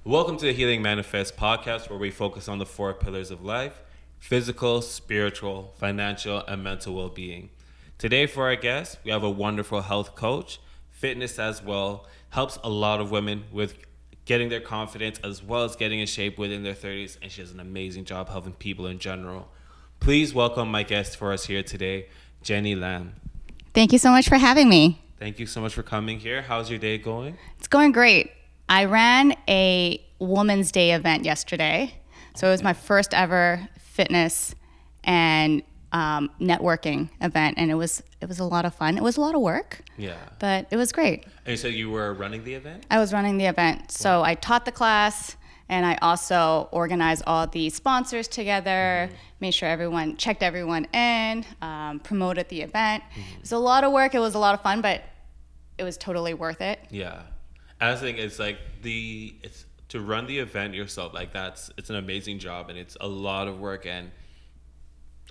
Welcome to the Healing Manifest podcast, where we focus on the four pillars of life: physical, spiritual, financial, and mental well-being. Today for our guest, we have a wonderful health coach, fitness as well, helps a lot of women with getting their confidence as well as getting in shape within their 30s, and she does an amazing job helping people in general. Please welcome my guest for us here today, Jenny Lam. Thank you so much for having me. Thank you so much for coming here. How's your day going? It's going great. I ran a Women's Day event yesterday. So it was my first ever fitness and networking event, and it was a lot of fun. It was a lot of work. Yeah. But it was great. And so you were running the event? I was running the event. So I taught the class, and I also organized all the sponsors together, made sure everyone checked everyone in, promoted the event. It was a lot of work. It was a lot of fun, but it was totally worth it. Yeah. I think it's like it's to run the event yourself, like it's an amazing job, and it's a lot of work, and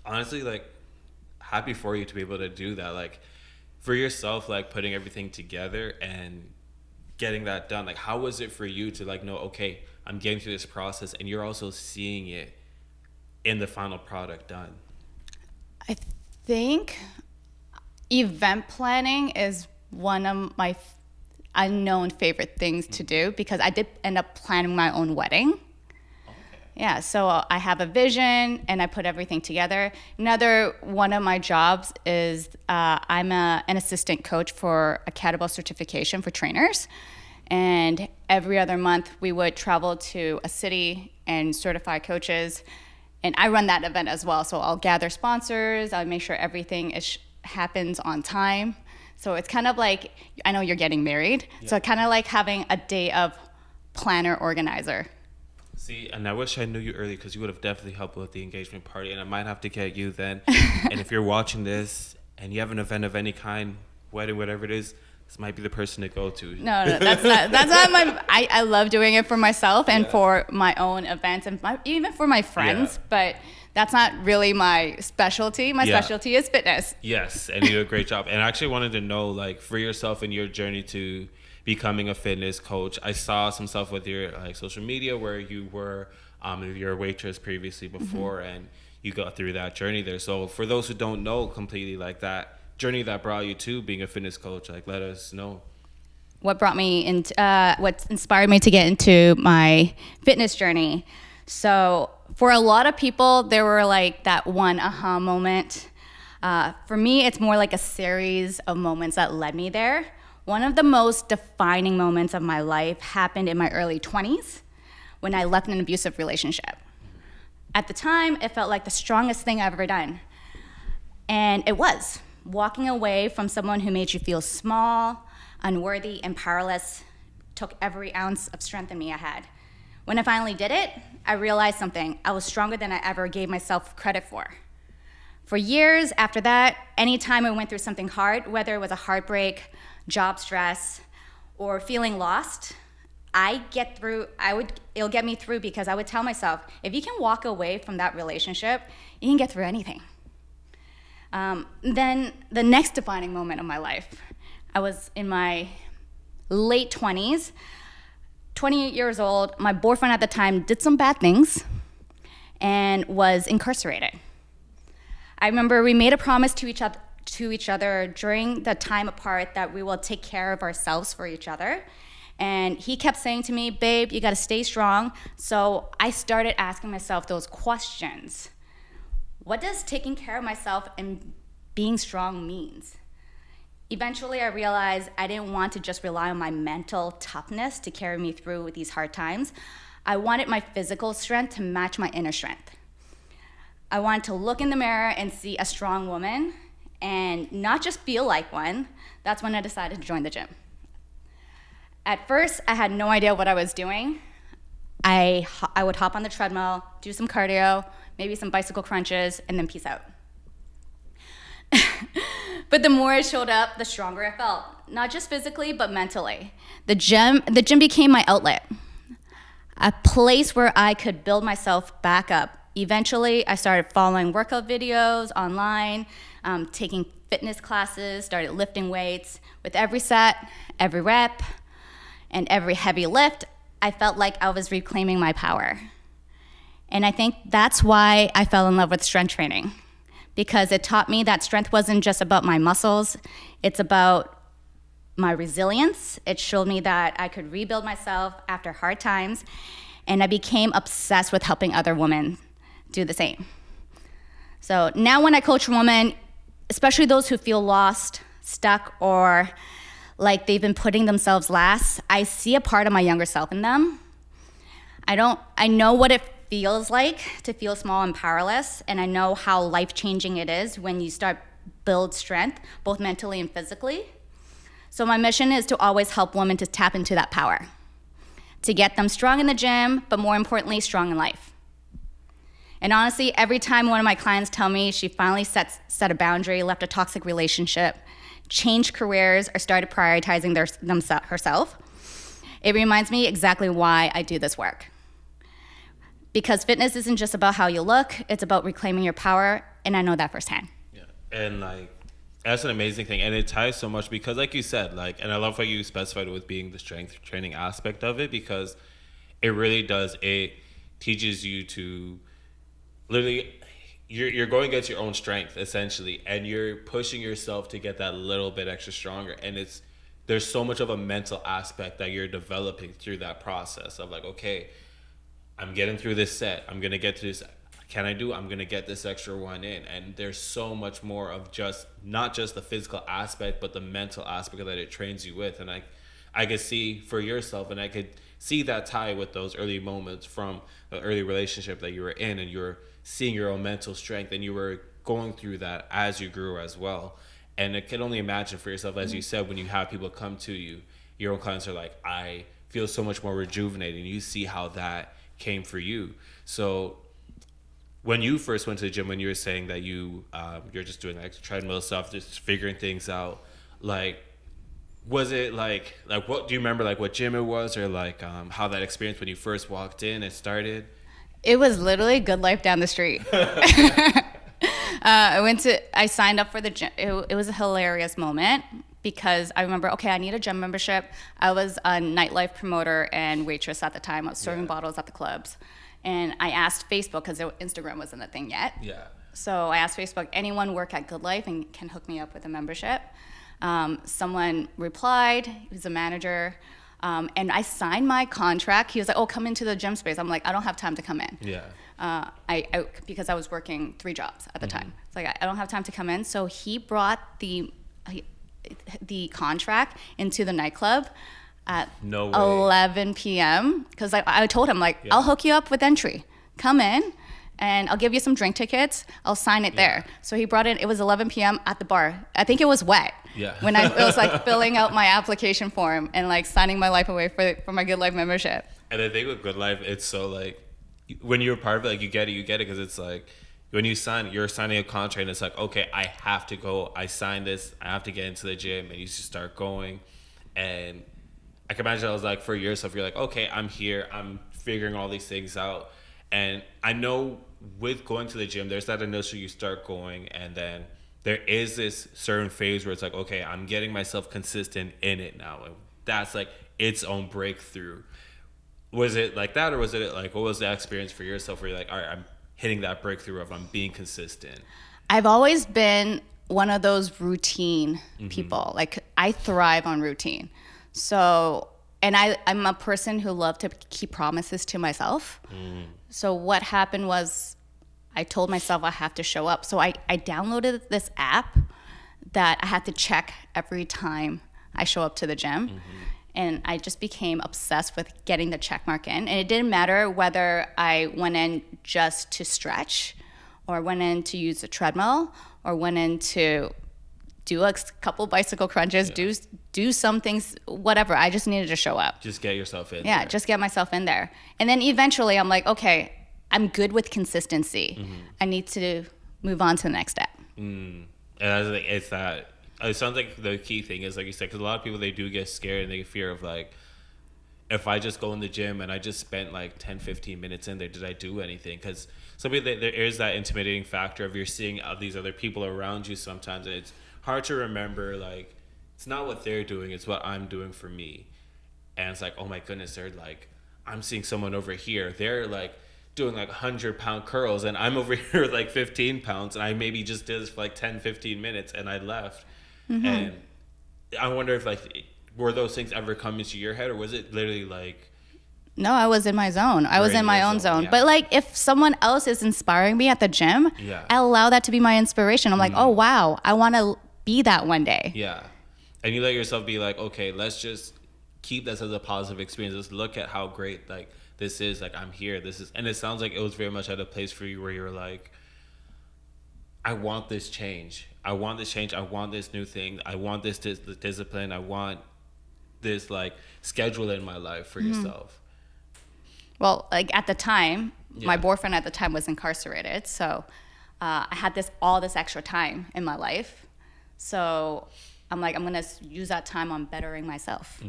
honestly, like, happy for you to be able to do that, like, for yourself, like putting everything together and getting that done. Like, how was it for you to like know, okay, I'm getting through this process, and you're also seeing it in the final product done? I think event planning is one of my unknown favorite things to do, because I did end up planning my own wedding. Okay. Yeah, so I have a vision and I put everything together. Another one of my jobs is I'm an assistant coach for a kettlebell certification for trainers. And every other month we would travel to a city and certify coaches. And I run that event as well. So I'll gather sponsors, I'll make sure everything happens on time. So it's kind of like, I know you're getting married, so kind of like having a day of planner organizer. See, and I wish I knew you earlier, because you would have definitely helped with the engagement party, and I might have to get you then. And if you're watching this and you have an event of any kind, wedding, whatever it is, this might be the person to go to. No, that's not my, I love doing it for myself and for my own events and even for my friends, but that's not really my specialty. My specialty is fitness. Yes, and you do a great job. And I actually wanted to know, like, for yourself and your journey to becoming a fitness coach, I saw some stuff with your like social media where you were your waitress previously before, and you got through that journey there. So for those who don't know completely, like, that journey that brought you to being a fitness coach, like, let us know. What inspired me to get into my fitness journey? So for a lot of people, there were like that one aha moment. For me, it's more like a series of moments that led me there. One of the most defining moments of my life happened in my early 20s when I left an abusive relationship. At the time, it felt like the strongest thing I've ever done. And it was. Walking away from someone who made you feel small, unworthy, and powerless took every ounce of strength in me I had. When I finally did it, I realized something. I was stronger than I ever gave myself credit for. For years after that, anytime I went through something hard, whether it was a heartbreak, job stress, or feeling lost, it'll get me through, because I would tell myself, if you can walk away from that relationship, you can get through anything. Then the next defining moment of my life, I was in my late 20s, 28 years old. My boyfriend at the time did some bad things and was incarcerated. I remember we made a promise to each other during the time apart that we will take care of ourselves for each other. And he kept saying to me, babe, you gotta stay strong. So I started asking myself those questions. What does taking care of myself and being strong means? Eventually, I realized I didn't want to just rely on my mental toughness to carry me through these hard times. I wanted my physical strength to match my inner strength. I wanted to look in the mirror and see a strong woman and not just feel like one. That's when I decided to join the gym. At first, I had no idea what I was doing. I would hop on the treadmill, do some cardio, maybe some bicycle crunches, and then peace out. But the more I showed up, the stronger I felt, not just physically, but mentally. The gym became my outlet, a place where I could build myself back up. Eventually, I started following workout videos online, taking fitness classes, started lifting weights. With every set, every rep, and every heavy lift, I felt like I was reclaiming my power. And I think that's why I fell in love with strength training, because it taught me that strength wasn't just about my muscles, it's about my resilience. It showed me that I could rebuild myself after hard times, and I became obsessed with helping other women do the same. So now when I coach women, especially those who feel lost, stuck, or like they've been putting themselves last, I see a part of my younger self in them. I know what it feels like to feel small and powerless, and I know how life-changing it is when you start build strength, both mentally and physically. So my mission is to always help women to tap into that power, to get them strong in the gym, but more importantly, strong in life. And honestly, every time one of my clients tell me she finally set a boundary, left a toxic relationship, changed careers, or started prioritizing herself, it reminds me exactly why I do this work. Because fitness isn't just about how you look, it's about reclaiming your power, and I know that firsthand. Yeah, and like, that's an amazing thing, and it ties so much because, like you said, like, and I love how you specified it with being the strength training aspect of it, because it really does. It teaches you to literally, you're going against your own strength essentially, and you're pushing yourself to get that little bit extra stronger. And there's so much of a mental aspect that you're developing through that process of like, okay, I'm getting through this set. I'm gonna get through this. I'm gonna get this extra one in. And there's so much more of just not just the physical aspect, but the mental aspect that it trains you with. And I could see for yourself, and I could see that tie with those early moments from the early relationship that you were in, and you were seeing your own mental strength, and you were going through that as you grew as well. And I can only imagine for yourself, as you said, when you have people come to you, your own clients are like, I feel so much more rejuvenated. And you see how that came for you. So when you first went to the gym, when you were saying that you're just doing like treadmill stuff, just figuring things out, like, was it like what do you remember, like what gym it was, or like how that experience when you first walked in and started? It was literally Good Life down the street. I signed up for the gym. It was a hilarious moment because I remember, okay, I need a gym membership. I was a nightlife promoter and waitress at the time. I was serving bottles at the clubs. And I asked Facebook, because Instagram wasn't a thing yet. Yeah. So I asked Facebook, anyone work at Good Life and can hook me up with a membership? Someone replied, he was a manager, and I signed my contract. He was like, oh, come into the gym space. I'm like, I don't have time to come in. Yeah. Because I was working 3 jobs at the time. It's like, I don't have time to come in. So he brought the contract into the nightclub at 11 p.m. because I told him, like, I'll hook you up with entry. Come in, and I'll give you some drink tickets. I'll sign it there. So he brought it was 11 p.m. at the bar. I think it was wet. Yeah. When it was like filling out my application form and like signing my life away for my Good Life membership. And I think with Good Life, it's so like, when you're part of it, like you get it because it's like, when you're signing a contract, and it's like, okay, I have to go. I signed this. I have to get into the gym, and you just start going. And I can imagine that was like for yourself. You're like, okay, I'm here. I'm figuring all these things out. And I know with going to the gym, there's that initial you start going, and then there is this certain phase where it's like, okay, I'm getting myself consistent in it now. And that's like its own breakthrough. Was it like that, or was it like, what was that experience for yourself where you're like, all right, I'm hitting that breakthrough of I'm being consistent? I've always been one of those routine people. Like, I thrive on routine. So, and I'm a person who loves to keep promises to myself. So what happened was I told myself I have to show up. So I downloaded this app that I had to check every time I show up to the gym. And I just became obsessed with getting the check mark in. And it didn't matter whether I went in just to stretch, or went in to use the treadmill, or went in to do a couple bicycle crunches, do some things, whatever. I just needed to show up. Just get yourself in. Yeah, just get myself in there. And then eventually I'm like, okay, I'm good with consistency. I need to move on to the next step. And I was like, it sounds like the key thing is, like you said, because a lot of people, they do get scared and they fear of like, if I just go in the gym and I just spent like 10, 15 minutes in there, did I do anything? Because there is that intimidating factor of you're seeing these other people around you sometimes, and it's hard to remember, like, it's not what they're doing, it's what I'm doing for me. And it's like, oh my goodness, they're like I'm seeing someone over here. They're like doing like 100-pound curls, and I'm over here with like 15 pounds, and I maybe just did this for like 10, 15 minutes, and I left. And I wonder if like, were those things ever come into your head, or was it literally like, No, I was in my zone. I was in my own zone. yeah. But like if someone else is inspiring me at the gym, Yeah. I allow that to be my inspiration. I'm like, oh wow, I want to be that one day. yeah. And you let yourself be like, okay, let's just keep this as a positive experience. Let's look at how great like this is. Like, I'm here. This is, and it sounds like it was very much at a place for you where you're like, I want this change. I want this change. I want this new thing. I want this discipline. I want this like schedule in my life for yourself. Well, like at the time, my Yeah. boyfriend at the time was incarcerated, so I had all this extra time in my life. So I'm like, I'm gonna use that time on bettering myself.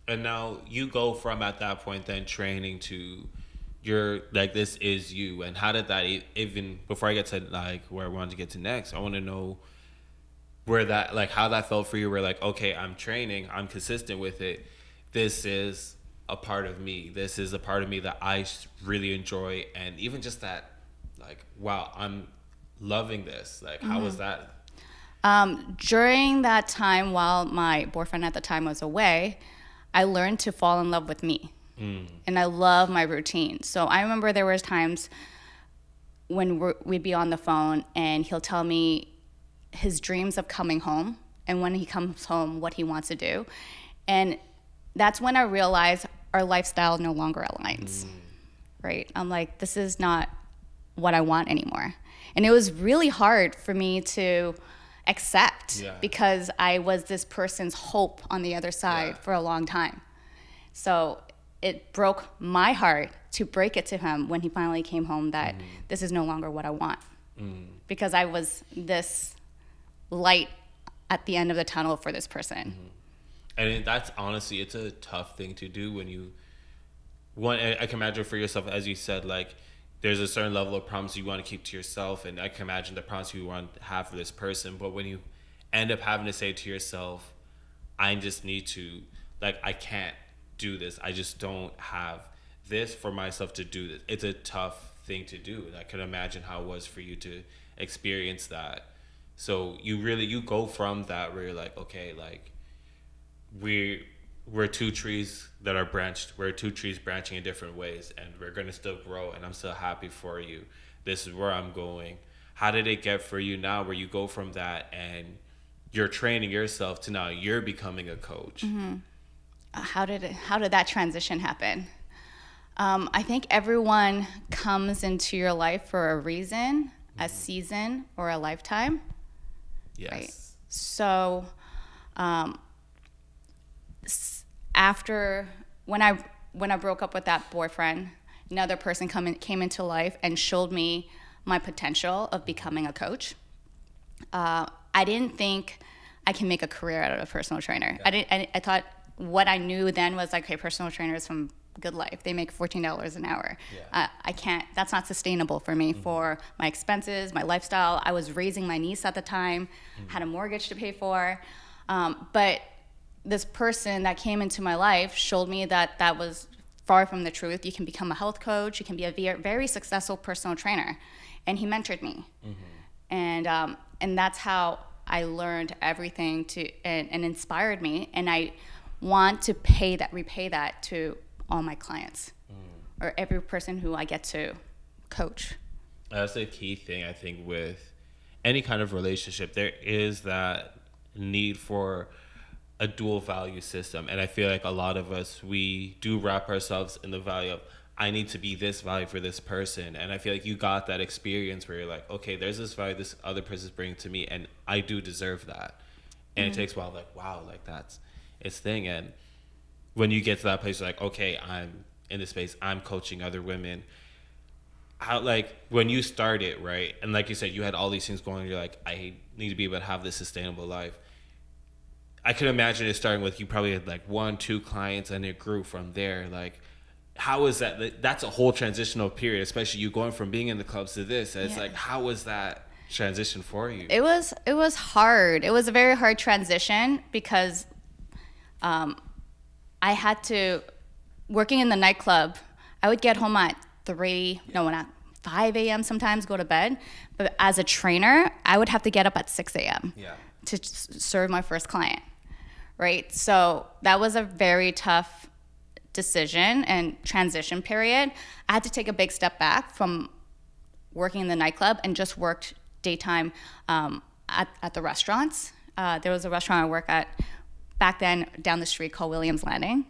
And now you go from at that point then training to you're like, this is you. And how did that even, before I get to like where I wanted to get to next, I want to know where that, like how that felt for you. Where like, okay, I'm training, I'm consistent with it. This is a part of me. This is a part of me that I really enjoy. And even just that, like, wow, I'm loving this. Like, how was that? During that time, while my boyfriend at the time was away, I learned to fall in love with me. And I love my routine. So I remember there was times when we'd be on the phone and he'll tell me his dreams of coming home and when he comes home, what he wants to do. And that's when I realized our lifestyle no longer aligns, right? I'm like, this is not what I want anymore. And it was really hard for me to accept because I was this person's hope on the other side for a long time. So it broke my heart to break it to him when he finally came home that this is no longer what I want. Because I was this light at the end of the tunnel for this person. And that's honestly, it's a tough thing to do when you want. I can imagine for yourself, as you said, like there's a certain level of promise you want to keep to yourself, and I can imagine the promise you want to have for this person. But when you end up having to say to yourself, I just need to, like, I can't do this. I just don't have this for myself to do this. It's a tough thing to do. And I can imagine how it was for you to experience that. So you go from that where you're like, okay, like we're two trees that are branched. We're two trees branching in different ways, and we're gonna still grow. And I'm still happy for you. This is where I'm going. How did it get for you now, where you go from that and you're training yourself to now you're becoming a coach? How did that transition happen? I think everyone comes into your life for a reason, a season, or a lifetime. Yes. Right? So after when I broke up with that boyfriend, another person came into life and showed me my potential of becoming a coach. I didn't think I can make a career out of a personal trainer. I thought what I knew then was like, okay, personal trainers from Good Life, they make $14 an hour. I can't, that's not sustainable for me for my expenses, my lifestyle. I was raising my niece at the time, had a mortgage to pay for. But this person that came into my life showed me that that was far from the truth. You can become a health coach, you can be a very successful personal trainer. And he mentored me. And that's how I learned everything and inspired me. And I want to repay that to all my clients or every person who I get to coach. That's a key thing, I think, with any kind of relationship. There is that need for a dual value system. And I feel like a lot of us, we do wrap ourselves in the value of, I need to be this value for this person. And I feel like you got that experience where you're like, okay, there's this value this other person's bringing to me, and I do deserve that. And it takes a while, like, wow, like that's its thing. And when you get to that place, you're like, okay, I'm in this space, I'm coaching other women. How, like, when you started, right? And like you said, you had all these things going on, you're like, I need to be able to have this sustainable life. I could imagine it starting with, you probably had like 1-2 clients and it grew from there. Like, how is that? That's a whole transitional period, especially you going from being in the clubs to this. And it's like, how was that transition for you? It was hard. It was a very hard transition because I had to working in the nightclub, I would get home at 5 a.m. sometimes, go to bed. But as a trainer, I would have to get up at 6 a.m. To serve my first client, right? So that was a very tough decision and transition period. I had to take a big step back from working in the nightclub and just worked daytime at the restaurants. There was a restaurant I worked at back then down the street called Williams Landing.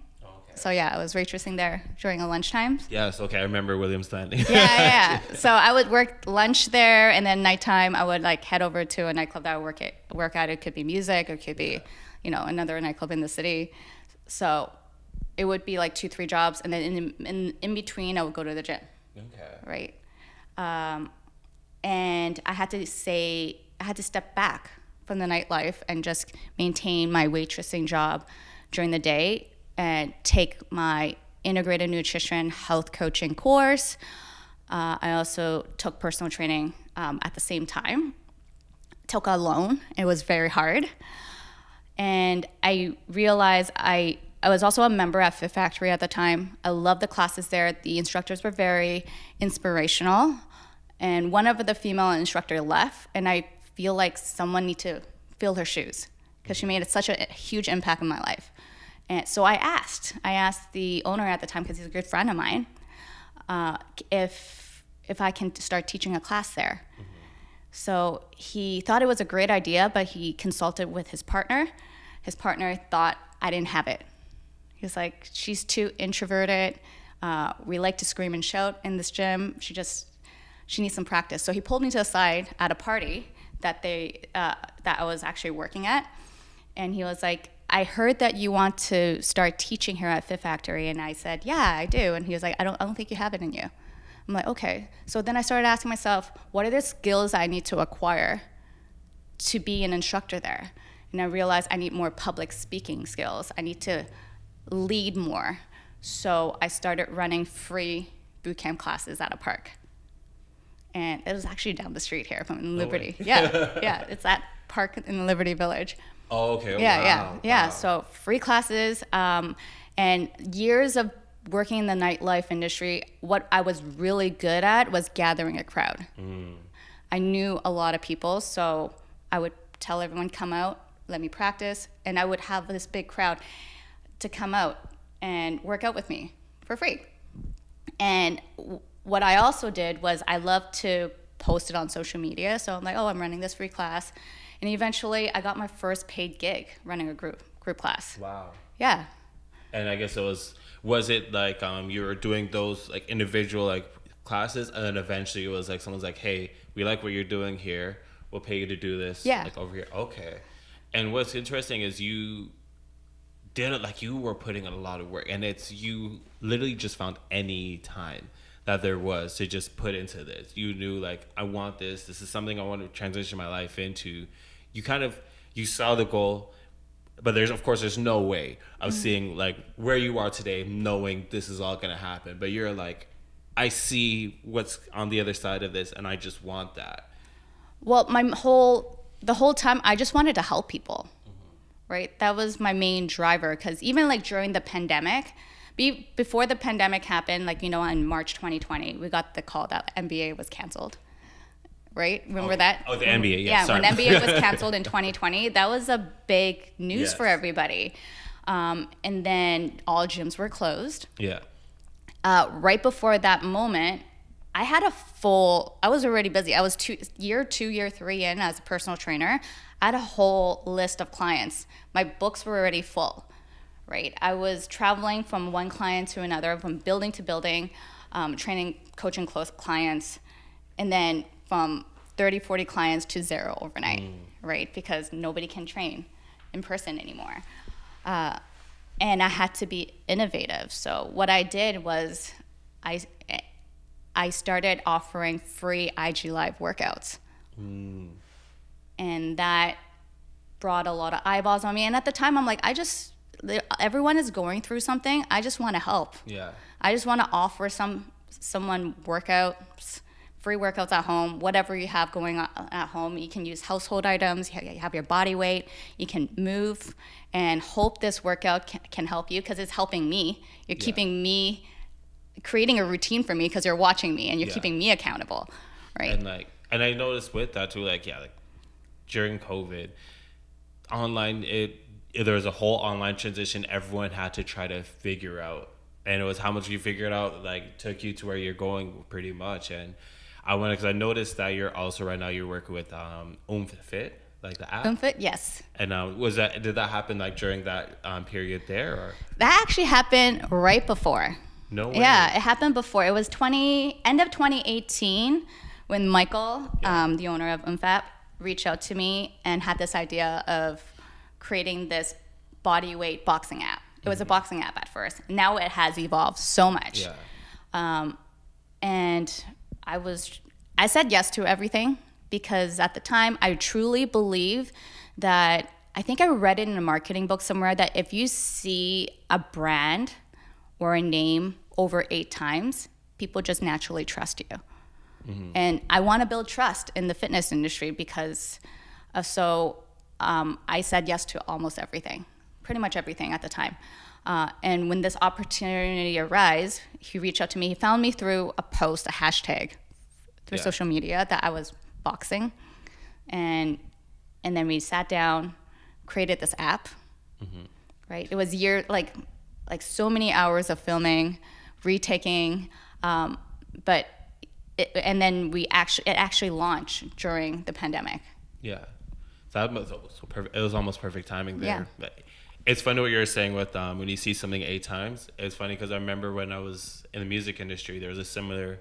So yeah, I was waitressing there during the lunchtime. Yes, okay, I remember Williams Landing. Yeah. So I would work lunch there, and then nighttime I would like head over to a nightclub that I would work at. It could be music, or it could be, another nightclub in the city. So it would be like 2-3 jobs, and then in between I would go to the gym. Okay. Right. And I had to step back from the nightlife and just maintain my waitressing job during the day and take my integrated nutrition health coaching course. I also took personal training at the same time. Took a loan. It was very hard. And I realized I was also a member at Fit Factory at the time. I loved the classes there. The instructors were very inspirational. And one of the female instructor left, and I feel like someone need to fill her shoes because she made such a huge impact in my life. And so I asked the owner at the time, because he's a good friend of mine, if I can start teaching a class there. So he thought it was a great idea, but he consulted with his partner. His partner thought I didn't have it. He was like, she's too introverted. We like to scream and shout in this gym. She needs some practice. So he pulled me to the side at a party that I was actually working at. And he was like, I heard that you want to start teaching here at Fit Factory. And I said, yeah, I do. And he was like, I don't think you have it in you. I'm like, okay. So then I started asking myself, what are the skills I need to acquire to be an instructor there? And I realized I need more public speaking skills. I need to lead more. So I started running free boot camp classes at a park. And it was actually down the street here from Liberty. Yeah, it's that park in Liberty Village. Oh, okay. Yeah. Wow. So free classes, and years of working in the nightlife industry. What I was really good at was gathering a crowd. I knew a lot of people, so I would tell everyone, come out, let me practice, and I would have this big crowd to come out and work out with me for free. And what I also did was I loved to post it on social media. So I'm like, oh, I'm running this free class. And eventually I got my first paid gig running a group class. Wow. Yeah. And I guess was it like you were doing those like individual like classes, and then eventually it was like someone's like, hey, we like what you're doing here. We'll pay you to do this. Yeah. Like over here. Okay. And what's interesting is you did it like you were putting in a lot of work, and you literally just found any time that there was to just put into this. You knew like, I want this. This is something I want to transition my life into. You saw the goal, but there's no way of seeing like where you are today, knowing this is all going to happen. But you're like, I see what's on the other side of this, and I just want that. Well, the whole time I just wanted to help people, right? That was my main driver, because even like during the pandemic, before the pandemic happened, like, in March 2020, we got the call that NBA was canceled, right? Remember that? Oh, the NBA, yeah. Yeah, when NBA was canceled in 2020, that was a big news for everybody. And then all gyms were closed. Yeah. Right before that moment, I was already busy. I was year 3 in as a personal trainer. I had a whole list of clients. My books were already full, right? I was traveling from one client to another, from building to building, training, coaching close clients, and then from 30, 40 clients to 0 overnight, right? Because nobody can train in person anymore. And I had to be innovative. So what I did was I started offering free IG Live workouts. And that brought a lot of eyeballs on me. And at the time, I'm like, everyone is going through something. I just want to help. Yeah. I just want to offer someone workouts free workouts at home, whatever you have going on at home. You can use household items, you have your body weight, you can move, and hope this workout can help you, because it's helping me. You're keeping me, creating a routine for me because you're watching me and you're keeping me accountable, right? And I noticed with that too, like during COVID, online, there was a whole online transition everyone had to try to figure out. And it was how much you figured out, like, took you to where you're going pretty much. And because I noticed that you're also right now you're working with Fit, like the app. Fit, yes. And did that happen like during that period there, or? That actually happened right before. No way. Yeah, it happened before. It was end of 2018 when Michael, the owner of Fit, reached out to me and had this idea of creating this body weight boxing app. It was a boxing app at first. Now it has evolved so much. Yeah. And I said yes to everything, because at the time I truly believe that, I think I read it in a marketing book somewhere, that if you see a brand or a name over 8 times, people just naturally trust you. Mm-hmm. And I want to build trust in the fitness industry because I said yes to almost everything, pretty much everything at the time. And when this opportunity arose, he reached out to me. He found me through a post, a hashtag, through social media that I was boxing. And then we sat down, created this app, right? It was like so many hours of filming, retaking, and then it actually launched during the pandemic. Yeah. So that was so perfect. It was almost perfect timing there. Yeah. It's funny what you were saying with when you see something 8 times. It's funny because I remember when I was in the music industry, there was a similar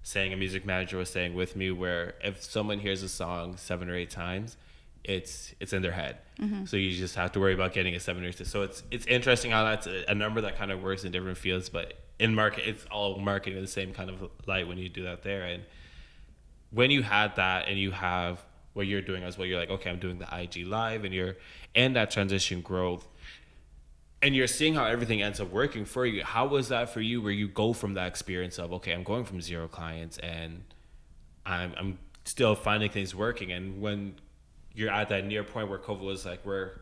saying a music manager was saying with me, where if someone hears a song 7 or 8 times, it's in their head. Mm-hmm. So you just have to worry about getting it 7 or 8. So it's interesting how that's a number that kind of works in different fields, but in market, it's all marketing in the same kind of light when you do that there. And when you had that and you have what you're doing as well, you're like, okay, I'm doing the IG live, and you're in that transition growth, and you're seeing how everything ends up working for you. How was that for you, where you go from that experience of, okay, I'm going from 0 clients and I'm still finding things working, and when you're at that near point where COVID was like, where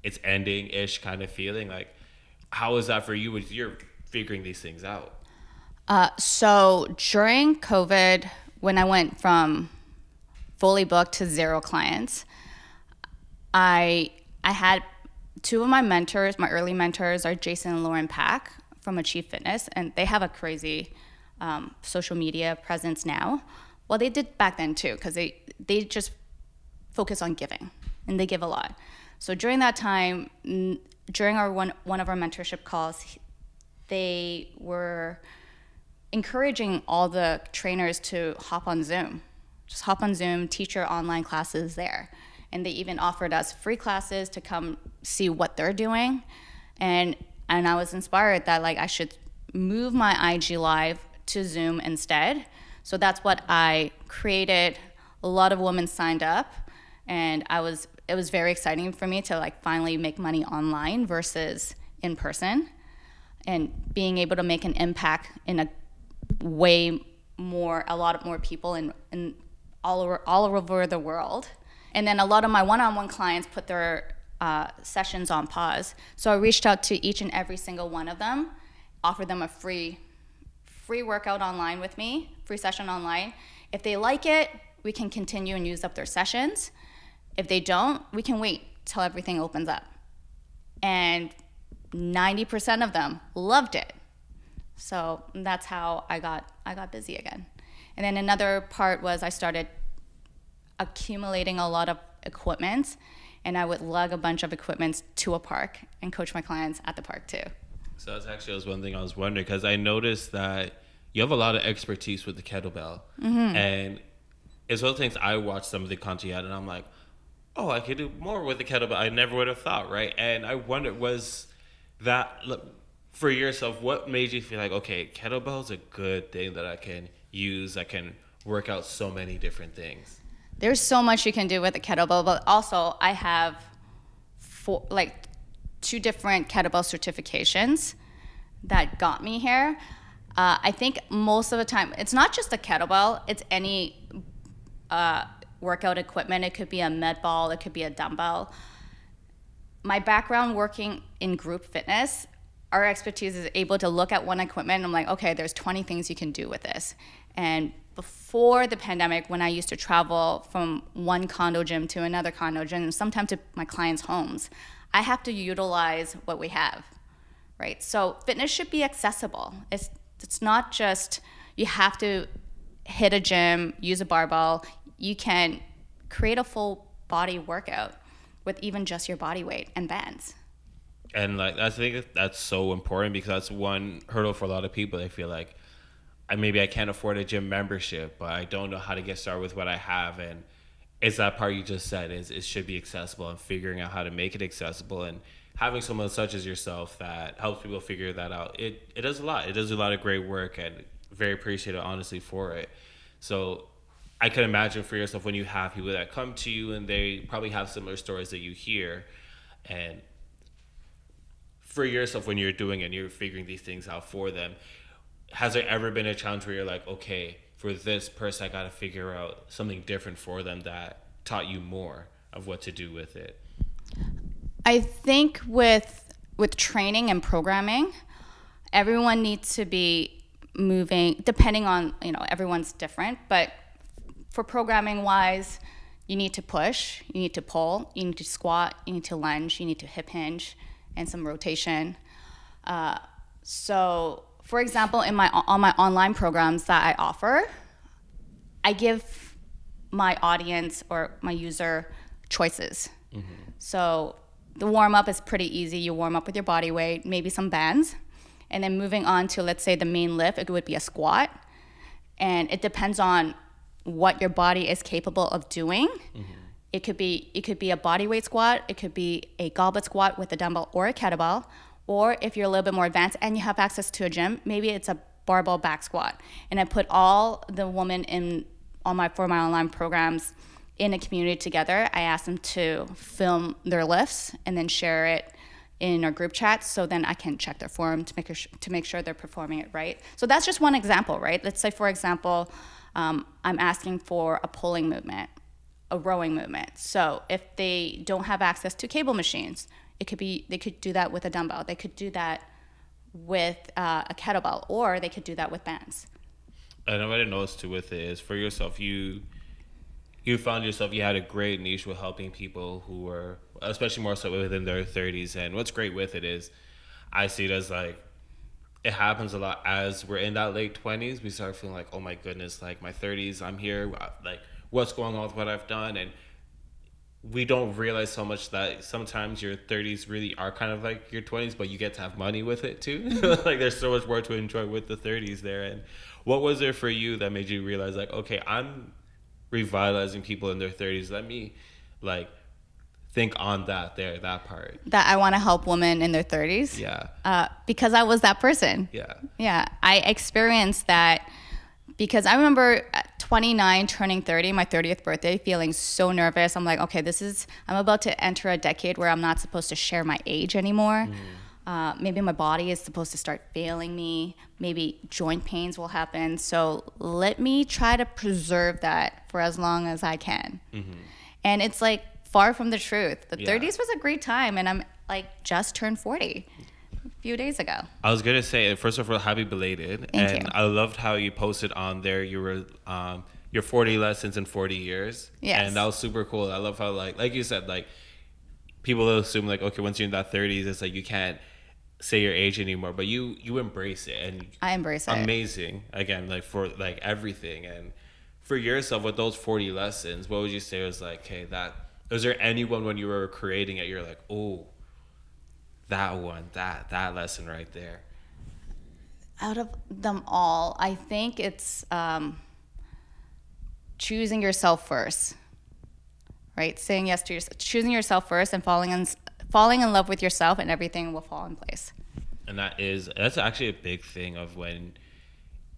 it's ending-ish kind of feeling, like, how was that for you when you're figuring these things out? So during COVID, when I went from fully booked to 0 clients, I had 2 of my mentors. My early mentors are Jason and Lauren Pack from Achieve Fitness, and they have a crazy social media presence now. Well, they did back then too, because they just focus on giving, and they give a lot. So during that time, during one of our mentorship calls, they were encouraging all the trainers to hop on Zoom. Just hop on Zoom, teach your online classes there. And they even offered us free classes to come see what they're doing. And I was inspired that, like, I should move my IG Live to Zoom instead. So that's what I created. A lot of women signed up, and it was very exciting for me to, like, finally make money online versus in person, and being able to make an impact in a lot more people in all over the world. And then a lot of my one-on-one clients put their sessions on pause. So I reached out to each and every single one of them, offered them a free workout online with me, free session online. If they like it, we can continue and use up their sessions. If they don't, we can wait till everything opens up. And 90% of them loved it. So that's how I got busy again. And then another part was I started accumulating a lot of equipment, and I would lug a bunch of equipment to a park and coach my clients at the park too. So that was one thing I was wondering, because I noticed that you have a lot of expertise with the kettlebell. Mm-hmm. And it's one of the things I watched some of the content you had, and I'm like, oh, I could do more with the kettlebell. I never would have thought, right? And I wondered, was that, for yourself, what made you feel like, okay, kettlebell's a good thing that I can use, I can work out so many different things? There's so much you can do with a kettlebell, but also I have 2 different kettlebell certifications that got me here. I think most of the time, it's not just a kettlebell, it's any workout equipment. It could be a med ball, it could be a dumbbell. My background working in group fitness, our expertise is able to look at one equipment and I'm like, okay, there's 20 things you can do with this. And before the pandemic, when I used to travel from one condo gym to another condo gym, and sometimes to my clients' homes, I have to utilize what we have, right? So fitness should be accessible. It's not just you have to hit a gym, use a barbell. You can create a full body workout with even just your body weight and bands. And like I think that's so important because that's one hurdle for a lot of people. They feel like maybe I can't afford a gym membership, but I don't know how to get started with what I have. And it's that part you just said is it should be accessible and figuring out how to make it accessible and having someone such as yourself that helps people figure that out. It does a lot. It does a lot of great work and very appreciative, honestly, for it. So I can imagine for yourself when you have people that come to you and they probably have similar stories that you hear, and for yourself when you're doing it and you're figuring these things out for them, has there ever been a challenge where you're like, okay, for this person I got to figure out something different for them that taught you more of what to do with it? I think with training and programming, everyone needs to be moving, depending on, everyone's different, but for programming wise, you need to push, you need to pull, you need to squat, you need to lunge, you need to hip hinge, and some rotation. So, for example, on my online programs that I offer, I give my audience or my user choices. Mm-hmm. So the warm up is pretty easy. You warm up with your body weight, maybe some bands, and then moving on to, let's say, the main lift, it would be a squat. And it depends on what your body is capable of doing. Mm-hmm. It could be a body weight squat, it could be a goblet squat with a dumbbell or a kettlebell, or if you're a little bit more advanced and you have access to a gym, maybe it's a barbell back squat. And I put all the women for my online programs in a community together. I ask them to film their lifts and then share it in our group chat, so then I can check their form to make sure they're performing it right. So that's just one example, right? Let's say, for example, I'm asking for a pulling movement, a rowing movement. So if they don't have access to cable machines, they could do that with a dumbbell. They could do that with a kettlebell, or they could do that with bands. And what I noticed too with it is for yourself, you found yourself, you had a great niche with helping people who were, especially more so within their 30s. And what's great with it is I see it as like, it happens a lot as we're in that late 20s. We start feeling like, oh my goodness, like my 30s, I'm here. Like, what's going on with what I've done? And we don't realize so much that sometimes your 30s really are kind of like your 20s, but you get to have money with it too. Like there's so much more to enjoy with the 30s there. And what was there for you that made you realize like, okay, I'm revitalizing people in their 30s. Let me like think on that part. That I want to help women in their 30s. Yeah. Because I was that person. Yeah. Yeah. I experienced that because I remember at 29 turning 30, my 30th birthday, feeling so nervous. I'm like, okay, I'm about to enter a decade where I'm not supposed to share my age anymore. Maybe my body is supposed to start failing me. Maybe joint pains will happen. So let me try to preserve that for as long as I can. Mm-hmm. And it's like far from the truth. The 30s was a great time, and I'm like just turned 40 a few days ago. I was gonna say, first of all, happy belated. Thank you. I loved how you posted on there your 40 lessons in 40 years. Yes. And that was super cool. I love how like you said, like people assume like, okay, once you're in that 30s, it's like you can't say your age anymore, but you embrace it, and I embrace it. Amazing. Again, like for like everything. And for yourself with those 40 lessons, what would you say was like, hey, was there anyone when you were creating it, you're like, oh, that one, that lesson right there? Out of them all, I think it's choosing yourself first, right? Saying yes to yourself, choosing yourself first, and falling in love with yourself, and everything will fall in place. And that's actually a big thing of when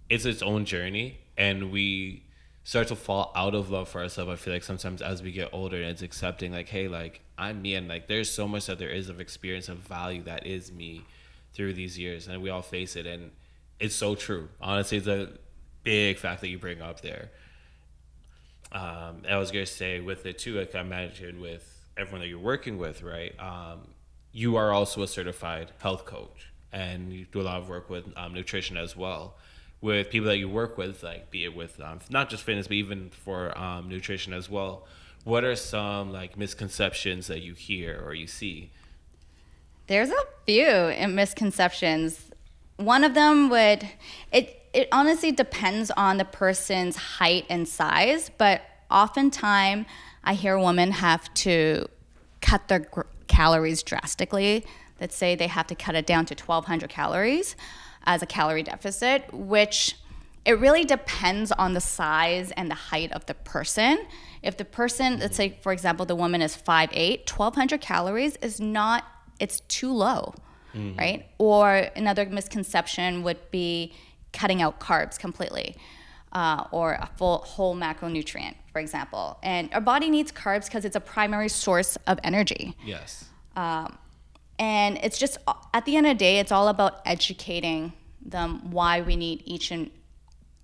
it's its own journey and we start to fall out of love for ourselves. I feel like sometimes as we get older, and it's accepting like, hey, like I'm me, and like there's so much that there is of experience of value that is me through these years, and we all face it. And It's so true. Honestly, it's a big fact that you bring up there. I was gonna say with it too, like I imagine with everyone that you're working with, right? You are also a certified health coach, and you do a lot of work with nutrition as well. With people that you work with, like be it with not just fitness, but even for nutrition as well. What are some like misconceptions that you hear or you see? There's a few misconceptions. One of them would it honestly depends on the person's height and size, but oftentimes I hear women have to cut their calories drastically. Let's say they have to cut it down to 1,200 calories as a calorie deficit, which it really depends on the size and the height of the person. If the person, let's say, for example, the woman is 5'8", 1,200 calories is not, it's too low, right? Or another misconception would be cutting out carbs completely, or a whole macronutrient, for example. And our body needs carbs because it's a primary source of energy. Yes. And it's just, at the end of the day, it's all about educating them why we need each and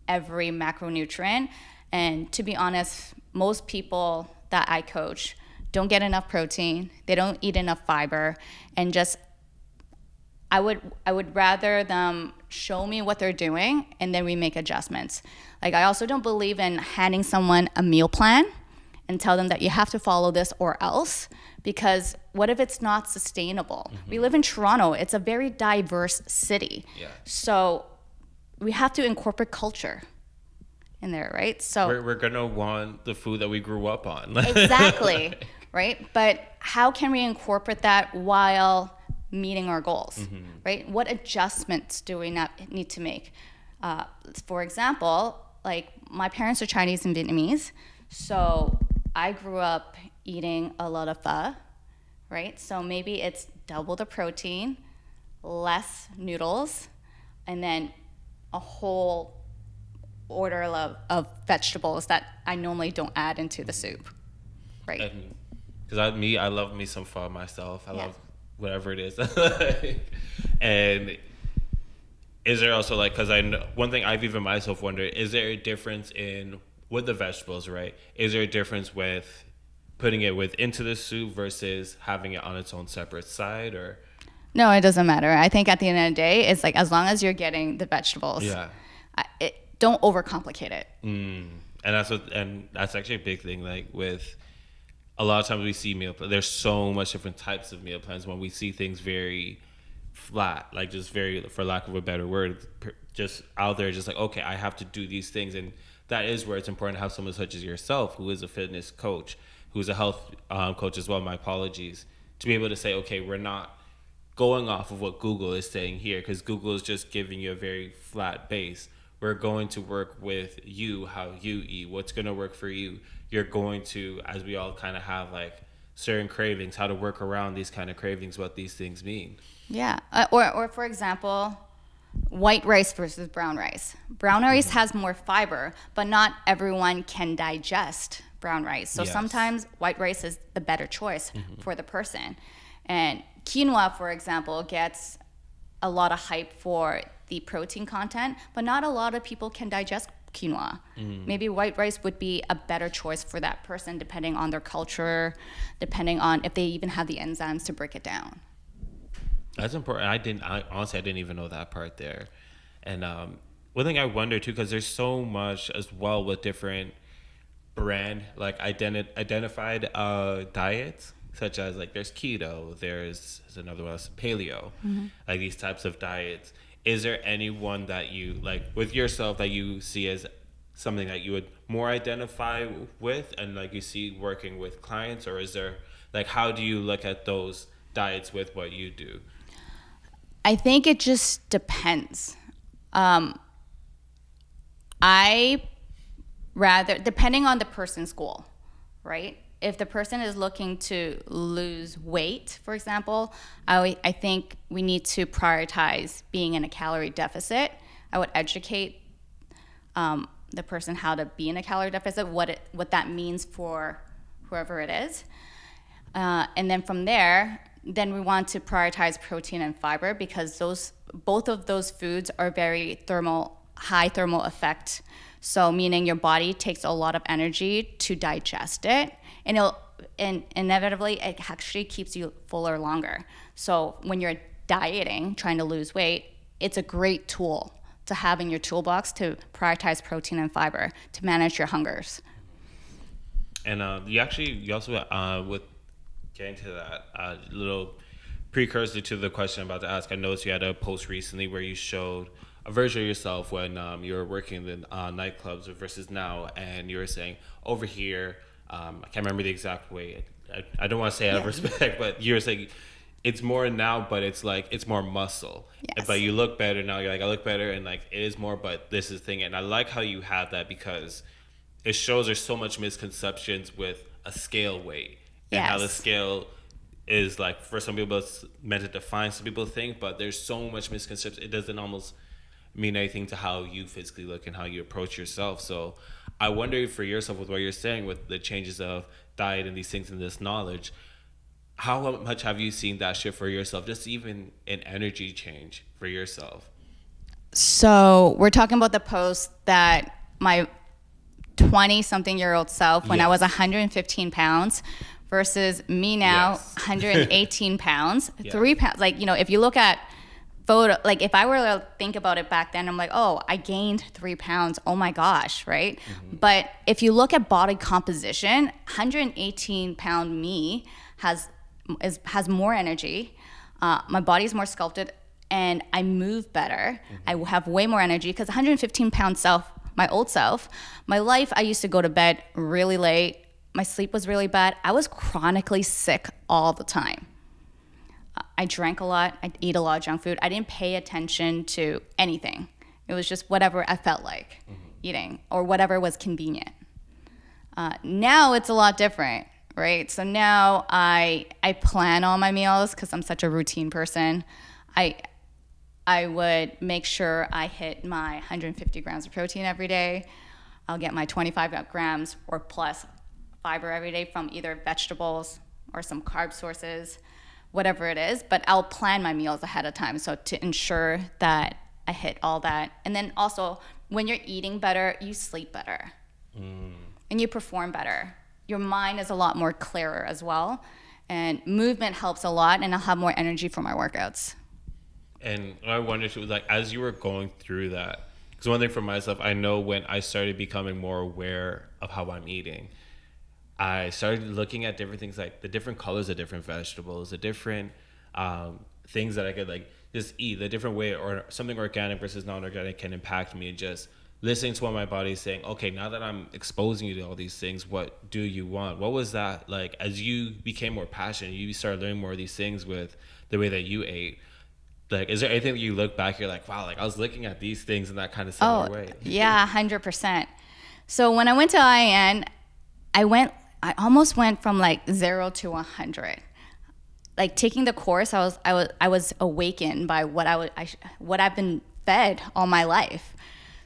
every macronutrient. And to be honest, most people that I coach don't get enough protein, they don't eat enough fiber, and just I would rather them show me what they're doing and then we make adjustments. Like I also don't believe in handing someone a meal plan and tell them that you have to follow this or else, because what if it's not sustainable? We live in Toronto. It's a very diverse city. Yeah. So we have to incorporate culture in there, right? So We're gonna want the food that we grew up on. exactly, right? But how can we incorporate that while meeting our goals, right? What adjustments do we not need to make? For example, like my parents are Chinese and Vietnamese, so I grew up eating a lot of pho, right? So maybe it's double the protein, less noodles, and then a whole order of vegetables that I normally don't add into the soup, right? Because I love me some pho myself. I love whatever it is. And is there also like, because I know one thing I've even myself wondered, is there a difference in with the vegetables, right? Is there a difference with putting it into the soup versus having it on its own separate side, or? No, it doesn't matter. I think at the end of the day, it's like as long as you're getting the vegetables, don't overcomplicate it. And that's actually a big thing. Like with a lot of times we see meal plans. There's so much different types of meal plans. When we see things very flat, like just very, for lack of a better word, just out there, just like, okay, I have to do these things. And that is where it's important to have someone such as yourself, who is a fitness coach, who's a health coach as well, my apologies, to be able to say, okay, we're not going off of what Google is saying here, because Google is just giving you a very flat base. We're going to work with you, how you eat, what's going to work for you. You're going to, as we all kind of have like certain cravings, how to work around these kind of cravings, what these things mean. Yeah. Or for example, white rice versus brown rice. Brown rice has more fiber, but not everyone can digest brown rice. So sometimes white rice is the better choice for the person. And quinoa, for example, gets a lot of hype for the protein content, but not a lot of people can digest quinoa. Maybe white rice would be a better choice for that person, depending on their culture, depending on if they even have the enzymes to break it down. That's important. Honestly, I didn't even know that part there. And one thing I wonder too, because there's so much as well with different brand, like identified diets, such as like there's keto, there's another one, paleo, like these types of diets. Is there anyone that you like with yourself that you see as something that you would more identify with and like you see working with clients, or is there like, how do you look at those diets with what you do? I think it just depends. Depending on the person's goal, right? If the person is looking to lose weight, for example, I think we need to prioritize being in a calorie deficit. I would educate the person how to be in a calorie deficit, what that means for whoever it is. And then from there, then we want to prioritize protein and fiber because both of those foods are very high thermal effect. So meaning your body takes a lot of energy to digest it, and inevitably it actually keeps you fuller longer. So when you're dieting, trying to lose weight, it's a great tool to have in your toolbox to prioritize protein and fiber to manage your hungers. And you also with getting to that little precursor to the question I'm about to ask, I noticed you had a post recently where you showed a version of yourself when you were working in the nightclubs versus now, and you were saying over here, I can't remember the exact way. I don't want to say out of respect, but you were saying it's more now, but it's like it's more muscle. Yes. But you look better now. You're like, I look better, and like it is more, but this is the thing. And I like how you have that because it shows there's so much misconceptions with a scale weight and how the scale is like for some people it's meant to define some people think, but there's so much misconception. It doesn't almost mean anything to how you physically look and how you approach yourself. So I wonder for yourself with what you're saying with the changes of diet and these things and this knowledge, how much have you seen that shift for yourself, just even an energy change for yourself? So we're talking about the post that my 20-something-year-old self when I was 115 pounds versus me now, 118 pounds, 3 pounds. Like, if you look at photo, like if I were to think about it back then, I'm like, oh, I gained 3 pounds. Oh my gosh, right? Mm-hmm. But if you look at body composition, 118 pound me has more energy. My body's more sculpted and I move better. Mm-hmm. I have way more energy because 115 pound self, my old self, my life, I used to go to bed really late. My sleep was really bad. I was chronically sick all the time. I drank a lot. I ate a lot of junk food. I didn't pay attention to anything. It was just whatever I felt like eating or whatever was convenient. Now it's a lot different, right? So now I plan all my meals because I'm such a routine person. I would make sure I hit my 150 grams of protein every day. I'll get my 25 grams or plus fiber every day from either vegetables or some carb sources, whatever it is. But I'll plan my meals ahead of time so to ensure that I hit all that. And then also, when you're eating better, you sleep better. And you perform better. Your mind is a lot more clearer as well. And movement helps a lot, and I'll have more energy for my workouts. And I wondered too, like, as you were going through that, because one thing for myself, I know when I started becoming more aware of how I'm eating, I started looking at different things, like the different colors of different vegetables, the different things that I could like just eat, the different way, or something organic versus non-organic can impact me. And just listening to what my body is saying, okay, now that I'm exposing you to all these things, what do you want? What was that like as you became more passionate, you started learning more of these things with the way that you ate? Like, is there anything that you look back, you're like, wow, like I was looking at these things in that kind of similar way? Yeah, 100%. So when I went to IN, I almost went from like 0 to 100. Like taking the course, I was awakened by what I've been fed all my life.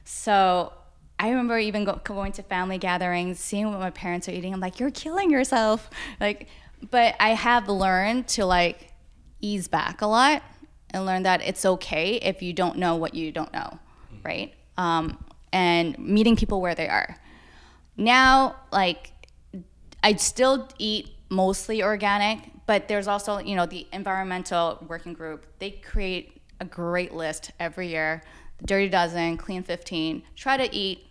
So I remember even going to family gatherings, seeing what my parents are eating. I'm like, you're killing yourself. Like, but I have learned to like ease back a lot and learn that it's okay if you don't know what you don't know, right? And meeting people where they are. Now, like, I still eat mostly organic, but there's also, the environmental working group. They create a great list every year. The Dirty Dozen, Clean 15. Try to eat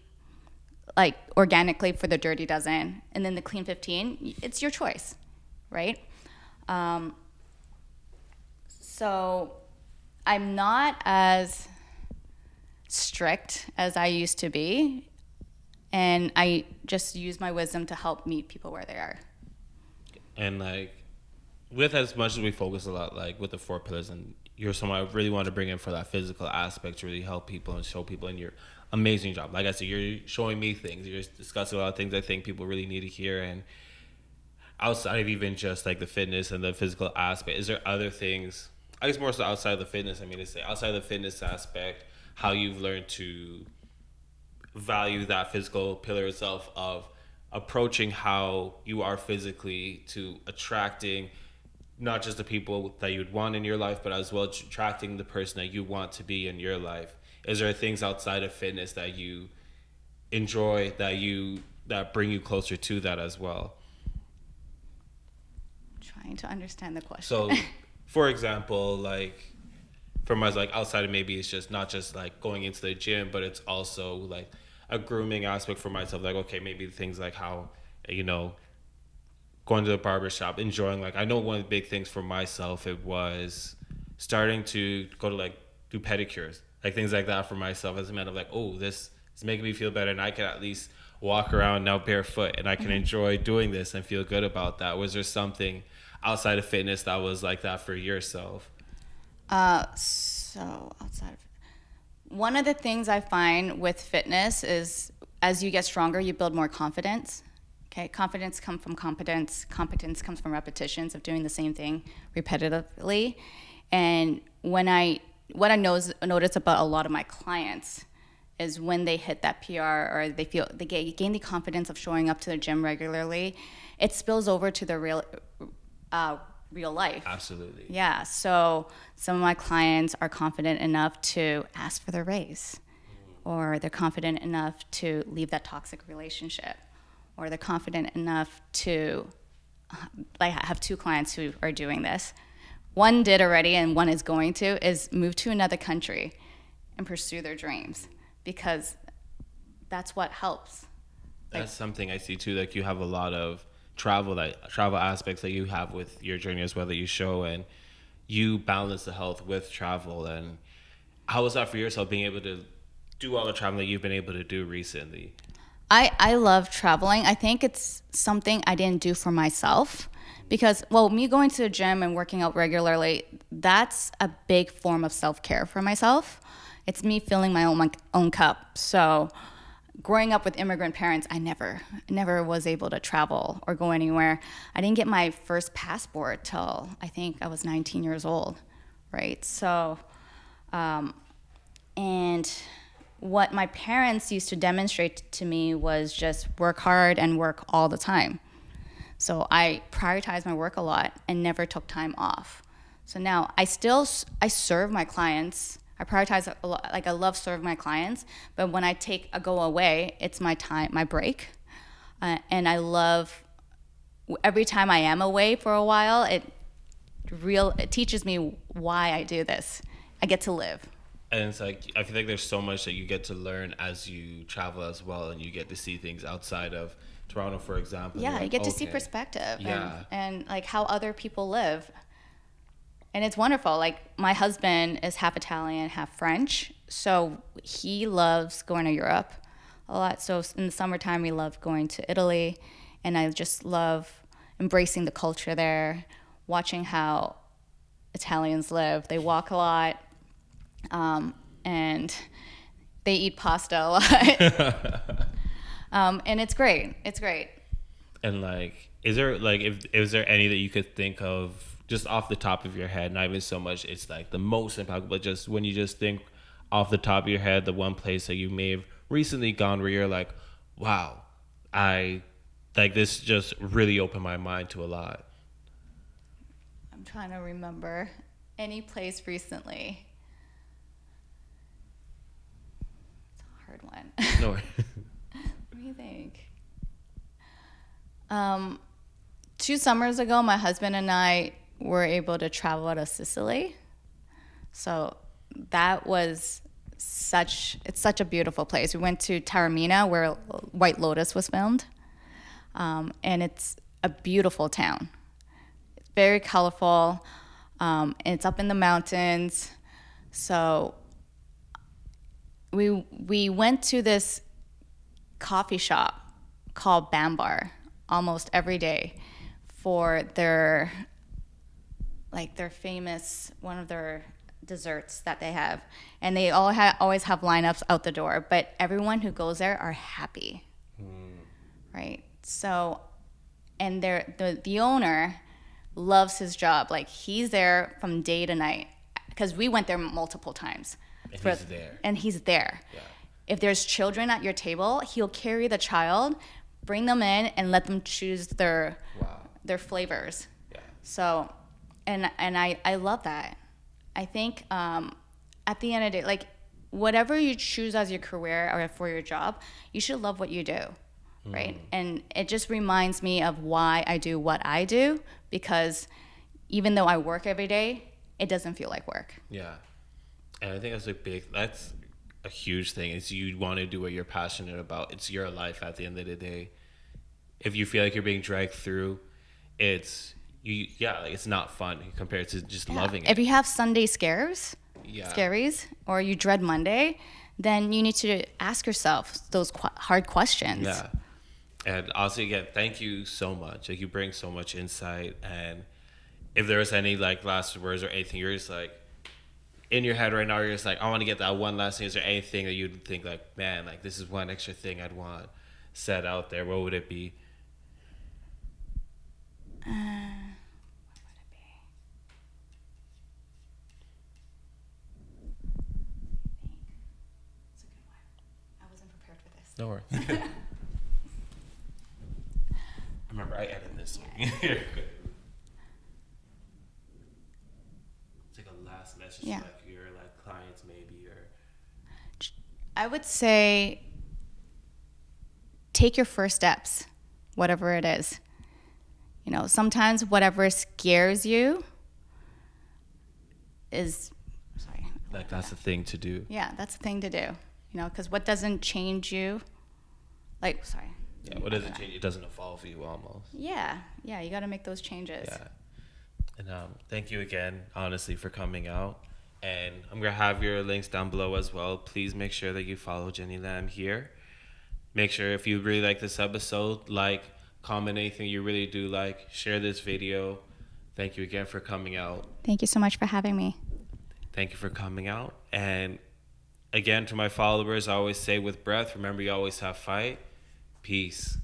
like organically for the Dirty Dozen, and then the Clean 15. It's your choice, right? So I'm not as strict as I used to be, and I just use my wisdom to help meet people where they are. And like, with as much as we focus a lot, like with the 4 pillars, and you're someone I really want to bring in for that physical aspect to really help people and show people in your amazing job. Like I said, you're showing me things, you're discussing a lot of things I think people really need to hear. And outside of even just like the fitness and the physical aspect, is there other things, I guess more so outside of the fitness, outside of the fitness aspect, how you've learned to value that physical pillar itself of approaching how you are physically to attracting not just the people that you'd want in your life, but as well attracting the person that you want to be in your life. Is there things outside of fitness that you enjoy that bring you closer to that as well? Trying to understand the question. So, for example, like for my like outside of maybe it's just not just like going into the gym, but it's also like a grooming aspect for myself. Like, okay, maybe things like how, you know, going to the barber shop, enjoying, like, I know one of the big things for myself, it was starting to go to like do pedicures, like things like that for myself, as a matter of like, oh, this is making me feel better and I can at least walk around now barefoot and I can enjoy doing this and feel good about that. Was there something outside of fitness that was like that for yourself? So outside of one of the things I find with fitness is as you get stronger, you build more confidence. Okay, confidence comes from competence. Competence comes from repetitions of doing the same thing repetitively. And what I notice about a lot of my clients is when they hit that PR or they gain the confidence of showing up to the gym regularly, it spills over to their real life. Absolutely. Yeah. So some of my clients are confident enough to ask for their raise, or they're confident enough to leave that toxic relationship, or they're confident enough to, like, I have two clients who are doing this. One did already and one is going to, is move to another country and pursue their dreams, because that's what helps. That's something I see too. Like, you have a lot of travel aspects that you have with your journey as well that you show, and you balance the health with travel. And how was that for yourself, being able to do all the traveling that you've been able to do recently? I love traveling. I think it's something I didn't do for myself because, well, me going to the gym and working out regularly, that's a big form of self-care for myself. It's me filling my own cup. So growing up with immigrant parents, I never was able to travel or go anywhere. I didn't get my first passport till I think I was 19 years old, right? So, and what my parents used to demonstrate to me was just work hard and work all the time. So I prioritized my work a lot and never took time off. So now I serve my clients. I prioritize a lot, like I love serving my clients, but when I take a go away, it's my time, my break. And I love, every time I am away for a while, it teaches me why I do this. I get to live. And it's like, I feel like there's so much that you get to learn as you travel as well, and you get to see things outside of Toronto, for example. Yeah, like, you get to see perspective, yeah, and like how other people live. And it's wonderful. Like, my husband is half Italian, half French, so he loves going to Europe a lot. So in the summertime, we love going to Italy, and I just love embracing the culture there, watching how Italians live. They walk a lot. And they eat pasta a lot. And it's great. It's great. And like, is there any that you could think of just off the top of your head? Not even so much it's like the most impactful, but just when you just think off the top of your head, the one place that you may have recently gone where you're like, wow, this just really opened my mind to a lot. I'm trying to remember any place recently. One. No. What do you think? 2 summers ago, my husband and I were able to travel to Sicily. So that was such a beautiful place. We went to Taormina, where White Lotus was filmed. And it's a beautiful town. It's very colorful. And it's up in the mountains. So we went to this coffee shop called Bambar almost every day for their famous, one of their desserts that they have, and they always have lineups out the door, but everyone who goes there are happy. Right? So, and the owner loves his job. Like, he's there from day to night, because we went there multiple times. And he's there. Yeah. If there's children at your table, he'll carry the child, bring them in, and let them choose their flavors. Yeah. So And I love that. I think at the end of the day, like whatever you choose as your career or for your job, you should love what you do, right? And it just reminds me of why I do what I do, because even though I work every day, it doesn't feel like work. Yeah. And I think that's a huge thing, is you want to do what you're passionate about. It's your life at the end of the day. If you feel like you're being dragged through, it's not fun compared to just loving it. If you have Sunday scaries, or you dread Monday, then you need to ask yourself those hard questions. Yeah. And also, again, thank you so much. Like, you bring so much insight. And if there was any like last words or anything, you're just like in your head right now, you're just like, I want to get that one last thing. Is there anything that you'd think like, man, like this is one extra thing I'd want said out there? What would it be? What would it be? It's a good one. I wasn't prepared for this. No worries. Remember, I edited this. You're good. It's like a last message to like your like clients, maybe, or. I would say take your first steps, whatever it is. You know, sometimes whatever scares you is, Like, that's the thing to do. Yeah, that's the thing to do. You know, because what doesn't change you, Yeah, what doesn't change? It doesn't evolve you almost. Yeah, you got to make those changes. Yeah. And thank you again, honestly, for coming out. And I'm going to have your links down below as well. Please make sure that you follow Jenny Lam here. Make sure if you really like this episode, like, comment anything you really do like, share this video. Thank you again for coming out. Thank you so much for having me. Thank you for coming out. And again, to my followers, I always say with breath, remember you always have fight. Peace.